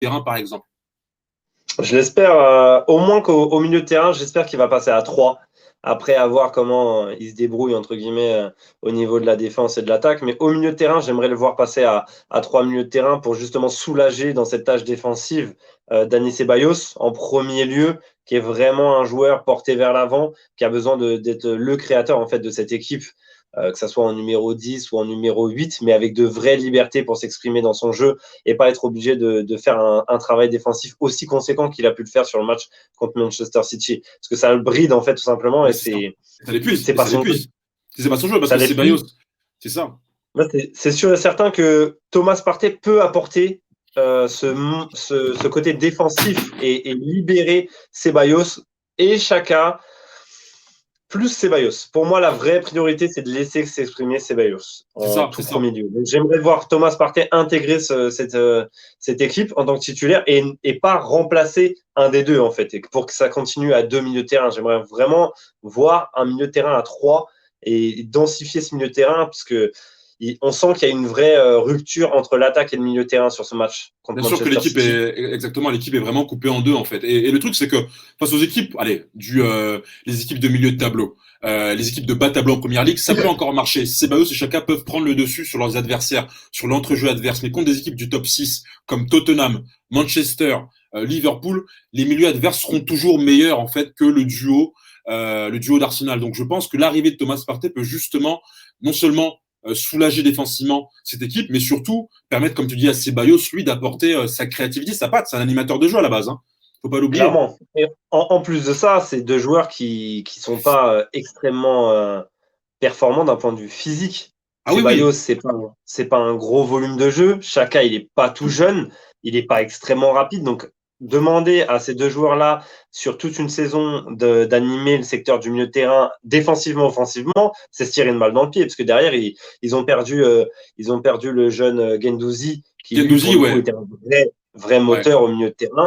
terrain, par exemple. Je l'espère, au moins qu'au milieu de terrain, j'espère qu'il va passer à 3. Après, à voir comment il se débrouille, entre guillemets, au niveau de la défense et de l'attaque. Mais au milieu de terrain, j'aimerais le voir passer à 3 milieux de terrain pour justement soulager dans cette tâche défensive Dani Ceballos, en premier lieu, qui est vraiment un joueur porté vers l'avant, qui a besoin d'être le créateur en fait, de cette équipe, que ce soit en numéro 10 ou en numéro 8, mais avec de vraies libertés pour s'exprimer dans son jeu et pas être obligé de faire un travail défensif aussi conséquent qu'il a pu le faire sur le match contre Manchester City. Parce que ça le bride, en fait, tout simplement, Mais et c'est ça. c'est Et pas ça son jeu. l'épuise. C'est pas son jeu parce Ça que c'est Bayos. l'épuise. C'est ça. C'est sûr et certain que Thomas Partey peut apporter ce côté défensif et libérer Ceballos et Chaka plus Ceballos. Pour moi, la vraie priorité, c'est de laisser s'exprimer Ceballos C'est en ça, tout c'est ça. premier lieu. Donc, j'aimerais voir Thomas Partey intégrer cette équipe en tant que titulaire et pas remplacer un des deux, en fait, et pour que ça continue à 2 milieux de terrain. J'aimerais vraiment voir un milieu de terrain à 3 et densifier ce milieu de terrain parce que on sent qu'il y a une vraie rupture entre l'attaque et le milieu de terrain sur ce match contre Bien sûr que Manchester City. l'équipe est vraiment coupée en deux en fait. Et le truc c'est que face aux équipes, allez, les équipes de milieu de tableau, les équipes de bas tableau en première ligue, ça peut encore marcher. Ceballos et Chaka peuvent prendre le dessus sur leurs adversaires, sur l'entrejeu adverse. Mais contre des équipes du top 6 comme Tottenham, Manchester, Liverpool, les milieux adverses seront toujours meilleurs en fait que le duo d'Arsenal. Donc je pense que l'arrivée de Thomas Partey peut justement non seulement soulager défensivement cette équipe, mais surtout permettre, comme tu dis, à Ceballos, lui, d'apporter sa créativité, sa patte. C'est un animateur de jeu à la base, hein. Faut pas l'oublier. Clairement. Et en plus de ça, c'est deux joueurs qui sont pas extrêmement performant d'un point de vue physique. Ah oui, Ceballos, oui. c'est pas un gros volume de jeu. Chaka, il est pas tout jeune, il est pas extrêmement rapide. Donc, demander à ces deux joueurs-là sur toute une saison d'animer le secteur du milieu de terrain défensivement, offensivement, c'est se tirer une balle dans le pied parce que derrière ils ont perdu le jeune Gendouzi qui lui pour Gendouzi, le coup ouais. était un vrai Ouais. moteur au milieu de terrain.